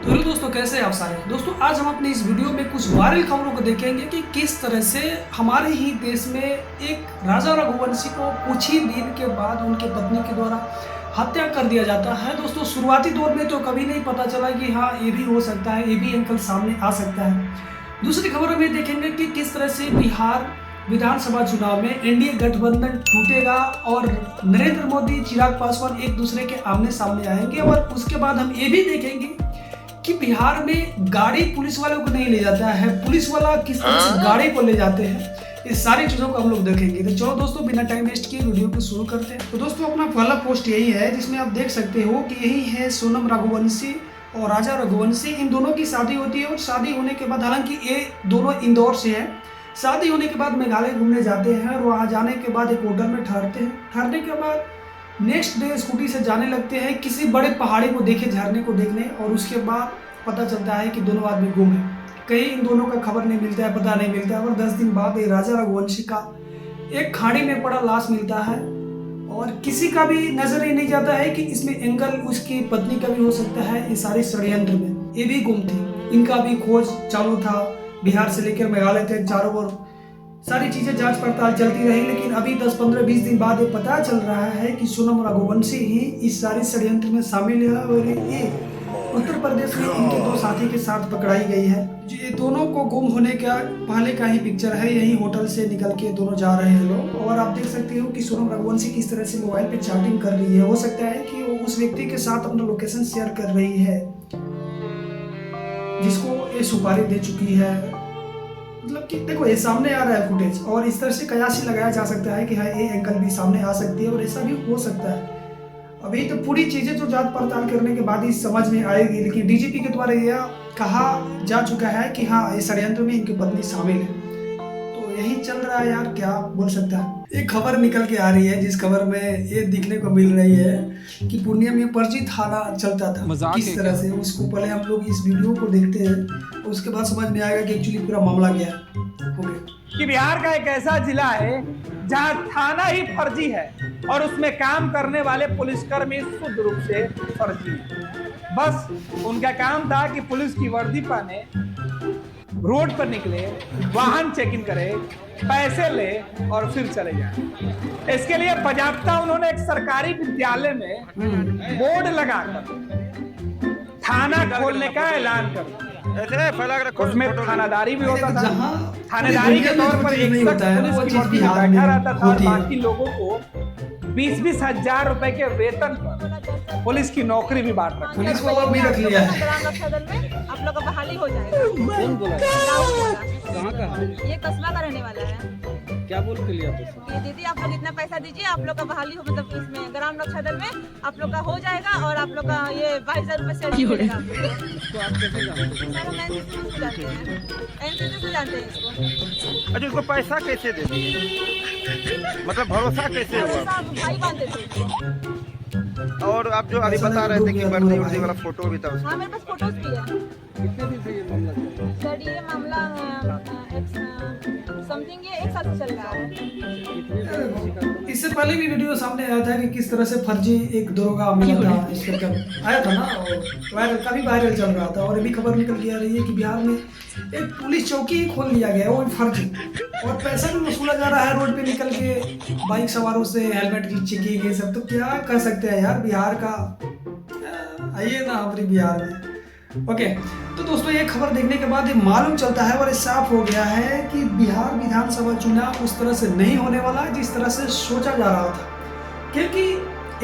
तो हेलो दोस्तों, कैसे हैं आप सारे दोस्तों। आज हम अपने इस वीडियो में कुछ वायरल खबरों को देखेंगे कि किस तरह से हमारे ही देश में एक राजा रघुवंशी को कुछ ही दिन के बाद उनके पत्नी के द्वारा हत्या कर दिया जाता है। दोस्तों, शुरुआती दौर में तो कभी नहीं पता चला कि हाँ ये भी हो सकता है, ये भी अंकल सामने आ सकता है। दूसरी खबरों में देखेंगे कि किस तरह से बिहार विधानसभा चुनाव में एनडीए गठबंधन टूटेगा और नरेंद्र मोदी, चिराग पासवान एक दूसरे के आमने सामने आएंगे। और उसके बाद हम ये भी देखेंगे कि बिहार में गाड़ी पुलिस वालों को नहीं ले जाता है, पुलिस वाला किस तरह से गाड़ी को ले जाते हैं। इस सारी चीजों को हम लोग देखेंगे। तो चलो दोस्तों, बिना टाइम वेस्ट किए वीडियो को शुरू करते हैं। तो दोस्तों, अपना पहला पोस्ट यही है जिसमें आप देख सकते हो कि यही है सोनम रघुवंशी और राजा रघुवंशी। इन दोनों की शादी होती है और शादी होने के बाद, हालांकि ये दोनों इंदौर से हैं, शादी होने के बाद मेघालय घूमने जाते हैं और वहाँ जाने के बाद एक होटल में ठहरते हैं। ठहरने के बाद नेक्स्ट डे स्कूटी से जाने लगते हैं किसी बड़े पहाड़ी को देखे, झरने को देखने। और उसके बाद पता चलता है कि दोनों आदमी गुम हैं। कहीं इन दोनों का खबर नहीं मिलता है, पता नहीं मिलता है। और 10 दिन बाद ये राजा रघुवंशी का एक खाड़ी में पड़ा लाश मिलता है और किसी का भी नजर ही नहीं जाता है कि इसमें एंगल उसकी पत्नी का भी हो सकता है। ये सारे षड्यंत्र में ये भी गुम थी, इनका भी खोज चालू था। बिहार से लेकर मेघालय तक चारों ओर सारी चीजें जांच पड़ताल चलती रही, लेकिन अभी 10, 15, 20 दिन बाद ये पता चल रहा है कि सोनम रघुवंशी ही इस सारे षड्यंत्र में शामिल है और ये उत्तर प्रदेश में इनके 2 साथी के साथ पकड़ाई गई है। ये दोनों को गुम होने का पहले का ही पिक्चर है। यही होटल से निकल के दोनों जा रहे हैं लोग। और आप देख सकते हो कि सोनम रघुवंशी किस तरह से मोबाइल पे चैटिंग कर रही है। हो सकता है कि वो उस व्यक्ति के साथ अपना लोकेशन शेयर कर रही है जिसको ये सुपारी दे चुकी है। मतलब कि देखो, ये सामने आ रहा है फुटेज और इस तरह से कयास लगाया जा सकता है कि हाँ ये एंगल भी सामने आ सकती है और ऐसा भी हो सकता है। अभी तो पूरी चीजें तो जांच पड़ताल करने के बाद ही समझ में आएगी, लेकिन डीजीपी के द्वारा यह कहा जा चुका है कि हाँ इस षड्यंत्र में इनकी पत्नी शामिल है। तो यही चल रहा है यार, क्या बोल सकता है। एक खबर निकल के आ रही है जिस खबर में ये दिखने को मिल रही है कि पूर्णिया में फर्जी थाना चलता था। किस तरह से उसको पहले हम लोग इस वीडियो को देखते हैं, उसके बाद समझ में आएगा कि एक्चुअली पूरा मामला क्या हो गया। कि बिहार का एक ऐसा जिला है जहां थाना ही फर्जी है और उसमें काम करने वाले पुलिसकर्मी शुद्ध रूप से फर्जी है। बस उनका काम था कि पुलिस की वर्दी पहने, रोड पर निकले, वाहन चेकिंग करे, पैसे ले और फिर चले जाए। इसके लिए बाजाप्ता उन्होंने एक सरकारी विद्यालय में बोर्ड लगाकर थाना खोलने का ऐलान कर दिया। उसमें थानादारी भी होता था। थानेदारी के तौर पर एक पुलिस की वर्दी में बैठा रहता था और बाकी लोगों को 20-20 हजार रुपए के वेतन पर पुलिस की नौकरी भी बांट रखी। पुलिस को भी रख लिया है। ग्राम रक्षा दल में आप लोग का बहाली हो जाएगा। कौन बोला? कहाँ का? ये कस्बा का रहने वाला है। क्या बोल के लिया? ये दीदी आप लोग इतना पैसा दीजिए, आप लोग का बहाली हो, मतलब इसमें ग्राम रक्षा दल में आप लोग का हो जाएगा और आप लोग का ये 22,000 रुपए सैलरी मिलेगा। इसको आप कैसे जानते हैं? सर, हम एनसीसी से जानते हैं, एनसीसी से जानते हैं इसको। अच्छा, उसको पैसा कैसे दे दिए? मतलब भरोसा कैसे हुआ? पैसा आप भाई बांधते थे। और आप जो अभी बता रहे थे कि वर्दी वर्दी वाला फोटो भी था उसका। हाँ, मेरे पास फोटोज भी है। कितने दिन से ये मामला चल रहा है? सर, ये मामला समथिंग ये 1 साल से चल रहा है। कितने दिन से शिकायत? इससे पहले भी वीडियो सामने आया था कि किस तरह से फर्जी एक दरोगा मिला था। इस पर जब आया था ना, और वायरल, काफी वायरल चल रहा था। और अभी खबर निकल के आ रही है कि बिहार में एक पुलिस चौकी ही खोल लिया गया है, वो फर्जी, और पैसा भी वसूला जा रहा है रोड पे निकल के बाइक सवारों से, हेलमेट की चेकिंग, ये सब। तो क्या कर सकते हैं यार बिहार का। आइए ना हमारे बिहार में। ओके, तो दोस्तों ये खबर देखने के बाद ये मालूम चलता है और ये साफ हो गया है कि बिहार विधानसभा चुनाव उस तरह से नहीं होने वाला जिस तरह से सोचा जा रहा था। क्योंकि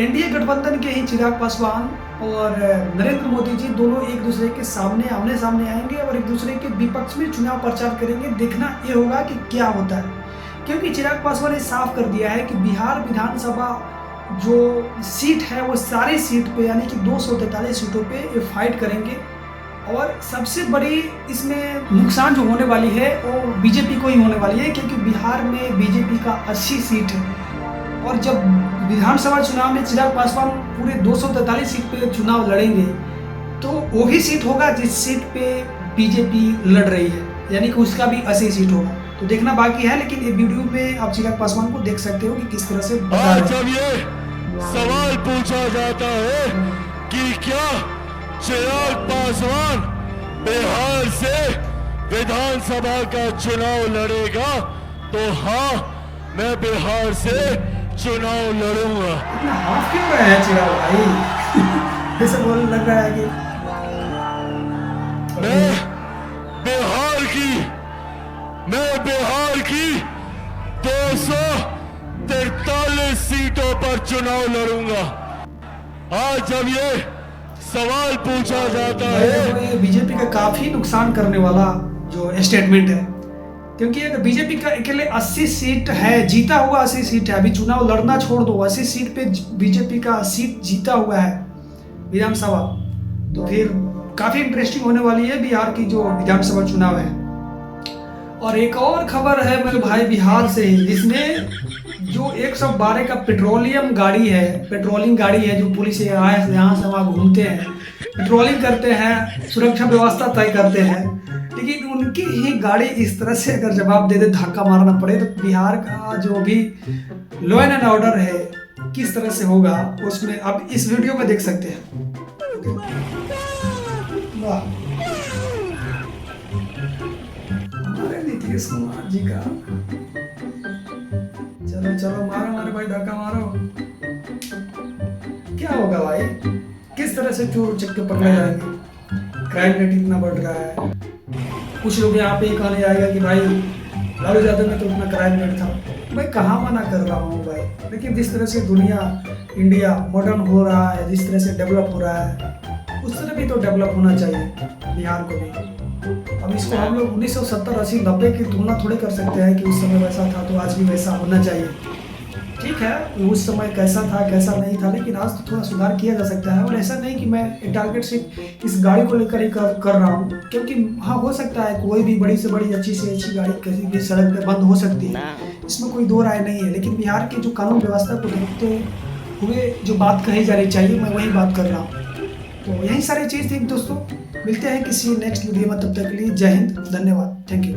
एनडीए गठबंधन के ही चिराग पासवान और नरेंद्र मोदी जी दोनों एक दूसरे के सामने आमने सामने आएंगे और एक दूसरे के विपक्ष में चुनाव प्रचार करेंगे। देखना ये होगा कि क्या होता है, क्योंकि चिराग पासवान ने साफ कर दिया है कि बिहार विधानसभा जो सीट है वो सारी सीट पे, यानी कि 243 सीटों पे ये फाइट करेंगे। और सबसे बड़ी इसमें नुकसान जो होने वाली है वो बीजेपी को ही होने वाली है, क्योंकि बिहार में बीजेपी का 80 सीट है। और जब विधानसभा चुनाव में चिराग पासवान पूरे 243 सीट पे चुनाव लड़ेंगे तो वो ही सीट होगा जिस सीट पे बीजेपी लड़ रही है, यानी कि उसका भी 80 सीट होगा। तो देखना बाकी है, लेकिन ये वीडियो में आप चिराग पासवान को देख सकते हो कि किस तरह से आज जब ये सवाल पूछा जाता है कि क्या चिराग पासवान बिहार से विधानसभा का चुनाव लड़ेगा तो हाँ, मैं बिहार से चुनाव लड़ूंगा। इतना हाफ क्यों रहा है चिराग भाई? ऐसे बोलने लग रहा है कि मैं बिहार की 243 सीटों पर चुनाव लड़ूंगा। आज जब ये सवाल पूछा जाता है, बीजेपी का काफी नुकसान करने वाला जो स्टेटमेंट है, क्योंकि अगर बीजेपी का अकेले 80 सीट है, जीता हुआ 80 सीट है, अभी चुनाव लड़ना छोड़ दो, 80 सीट पे बीजेपी का सीट जीता हुआ है विधानसभा, तो फिर काफी इंटरेस्टिंग होने वाली है बिहार की जो विधानसभा चुनाव है। और एक और खबर है मेरे भाई बिहार से ही, जिसमें जो 112 का पेट्रोलियम गाड़ी है, पेट्रोलिंग गाड़ी है, जो पुलिस यहाँ से वहाँ घूमते हैं, पेट्रोलिंग करते हैं, सुरक्षा व्यवस्था तय करते हैं, लेकिन उनकी ही गाड़ी इस तरह से अगर जवाब दे दे, धक्का मारना पड़े, तो बिहार का जो भी लॉ एंड ऑर्डर है किस तरह से होगा, उसमें आप इस वीडियो में देख सकते हैं। वाह, हमारे नीतीश कुमार जी का, चलो चलो मारो मारो भाई, धक्का मारो। क्या होगा भाई, किस तरह से चोर चक्के पकड़े जाएंगे? क्राइम रेट इतना बढ़ रहा है। कुछ लोग यहाँ पे कहने आएगा कि भाई लालू यादव में तो उतना क्राइम रेट था। मैं कहाँ मना कर रहा हूँ भाई, लेकिन जिस तरह से दुनिया, इंडिया मॉडर्न हो रहा है, जिस तरह से डेवलप हो रहा है, उस तरह भी तो डेवलप होना चाहिए बिहार को भी। अब इसको हम लोग 1970, 80, 90 की तुलना थोड़े कर सकते हैं कि उस समय वैसा था तो आज भी वैसा होना चाहिए। ठीक है, उस समय कैसा था कैसा नहीं था, लेकिन आज तो थोड़ा सुधार किया जा सकता है। और ऐसा नहीं कि मैं टारगेट सिर्फ इस गाड़ी को लेकर ही कर रहा हूँ, क्योंकि हाँ हो सकता है कोई भी बड़ी से बड़ी अच्छी से अच्छी गाड़ी किसी भी सड़क पर बंद हो सकती है, इसमें कोई दो राय नहीं है। लेकिन बिहार की जो कानून व्यवस्था को देखते हुए जो बात कही जानी चाहिए, मैं वही बात कर रहा हूँ। तो यही सारी चीज़ थी दोस्तों, मिलते हैं किसी नेक्स्ट वीडियो में, तब तक के लिए जय हिंद, धन्यवाद, थैंक यू।